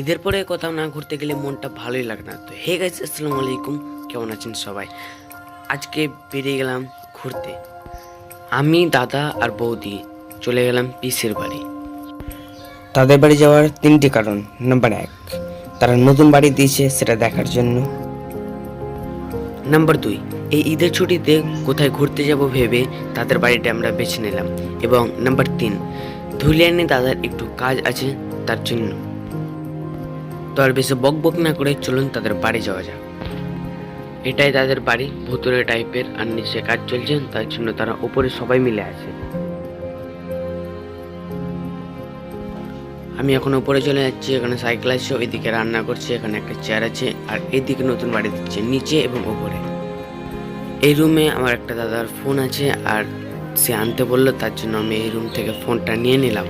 ঈদের পরে কোথাও না ঘুরতে গেলে মনটা ভালোই লাগে না। তো হে গাইস, আসসালামু আলাইকুম, কেমন আছেন সবাই? আজকে বেরিয়ে গেলাম ঘুরতে। আমি, দাদা আর বৌদি চলে গেলাম পিসের বাড়ি। তাদের বাড়ি যাওয়ার তিনটি কারণ। নাম্বার 1, তারা নতুন বাড়ি দিয়েছে সেটা দেখার জন্য। নাম্বার 2, এই ঈদের ছুটিতে কোথায় ঘুরতে যাব ভেবে তাদের বাড়িটা আমরা বেছে নিলাম। এবং নাম্বার 3, ধুলিয়ানে দাদার একটু কাজ আছে তার জন্য। তো আর বেশি বক বক না করে চলুন তাদের বাড়ি যাওয়া যাক। এটাই তাদের বাড়ি, ভুতুরে টাইপের, আর নিচে কাজ চলছে, তার জন্য তারা উপরে সবাই মিলে আছে। আমি এখন উপরে চলে যাচ্ছি। এখানে সাইকেল আছে, ওইদিকে রান্না করছে, এখানে একটা চেয়ার আছে, আর এইদিকে নতুন বাড়ি দিচ্ছে নিচে এবং উপরে। এই রুমে আমার একটা দাদার ফোন আছে, আর সে আনতে বললো, তার জন্য আমি এই রুম থেকে ফোনটা নিয়ে নিলাম।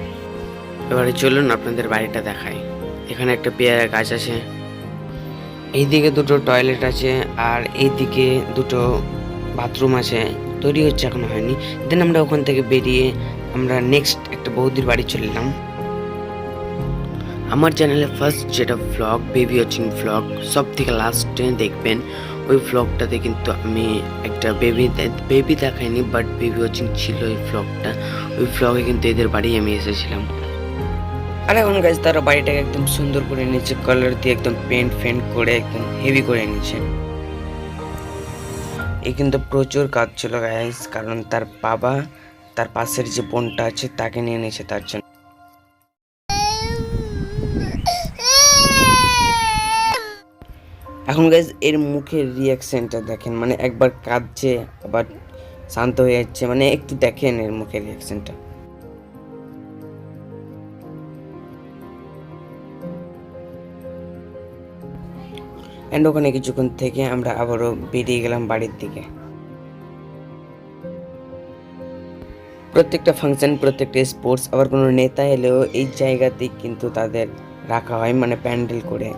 এবারে চলুন আপনাদের বাড়িটা দেখাই। এখানে একটা পেয়ারা গাছ আছে, এইদিকে দুটো টয়লেট আছে, আর এইদিকে দুটো বাথরুম আছে, তৈরি হচ্ছে, এখনো হয়নি। দেন আমরা ওখান থেকে বেরিয়ে আমরা নেক্সট একটা বৌদির বাড়ি চলে এলাম। আমার চ্যানেলে ফার্স্ট যেটা ভ্লগ, বেবি ওয়াচিং ভ্লগ, সব থেকে লাস্টে দেখবেন। ওই ভ্লগটাতে কিন্তু আমি একটা বেবি দেখাইনি, বাট বেবি ওয়াচিং ছিল ওই ভ্লগটা। ওই ভ্লগে কিন্তু এদের বাড়ি আমি এসেছিলাম। আর এখন গাছ তারা বাড়িটাকে একদম সুন্দর করে নিয়েছে, কালার দিয়ে একদম পেন্ট করে একদম হেভি করে নিয়েছে। এই কিন্তু প্রচুর কাজ ছিল গাইস, কারণ তার বাবা তার পাশের যে বোনটা আছে তাকে নিয়ে নিয়েছে তার জন্য। এখন গাইজ এর মুখের রিয়াকশনটা দেখেন, মানে একবার কাঁদছে আবার শান্ত হয়ে যাচ্ছে, মানে একটু দেখেন এর মুখের রিয়াকশনটা। অ্যান্ড ওখানে কিছুক্ষণ থেকে আমরা আবারও বেরিয়ে গেলাম বাড়ির দিকে। প্রত্যেকটা ফাংশন, প্রত্যেকটা স্পোর্টস, আবার কোনো নেতা এলেও এই জায়গাতেই কিন্তু তাদের রাখা হয়, মানে প্যান্ডেল করে।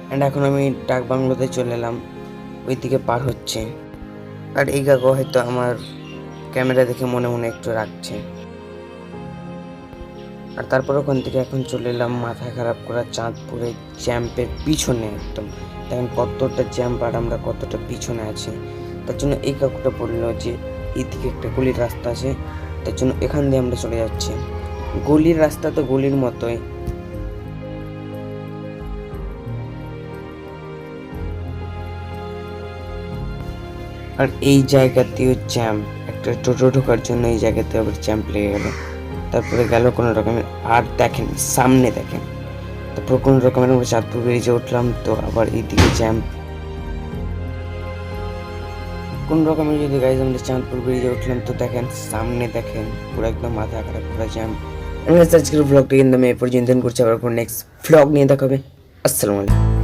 অ্যান্ড এখন আমি ডাক বাংলোতে চলে এলাম, ওইদিকে পার হচ্ছে। আর এই কাকু হয়তো আমার ক্যামেরা দেখে মনে মনে একটু রাখছে। আর তারপর ওখান থেকে এখন চলে এলাম মাথা খারাপ করা চাঁদপুরে জ্যাম্পের পিছনে। একদম দেখেন কতটা জ্যাম্প আর আমরা কতটা পিছনে আছি। তার জন্য এই কাকুটা বললো যে এইদিকে একটা গলির রাস্তা আছে, তার জন্য এখান দিয়ে আমরা চলে যাচ্ছি। গলির রাস্তা তো গলির মতোই, আর এই জায়গাতেও জ্যাম্প। একটা টোটো ঢোকার জন্য এই জায়গাতে আবার জ্যাম্প লেগে গেল। তারপরে গেল কোনো রকমের, আর দেখেন সামনে দেখেন, তারপর কোনো রকমের আমরা চাঁদপুর ব্রিজে উঠলাম, তো আবার এইদিকে জ্যাম্প। কোন রকমের যদি গাইজ আমরা চাঁদপুর ব্রিজে উঠলাম, তো দেখেন সামনে দেখেন পুরো একদম মাথা খারাপ পুরো জ্যাম্প। আজকের ব্লগটা কিন্তু আমি এই পর্যন্ত করছি, আবার নেক্সট ব্লগ নিয়ে দেখাবে। আসসালামু আলাইকুম।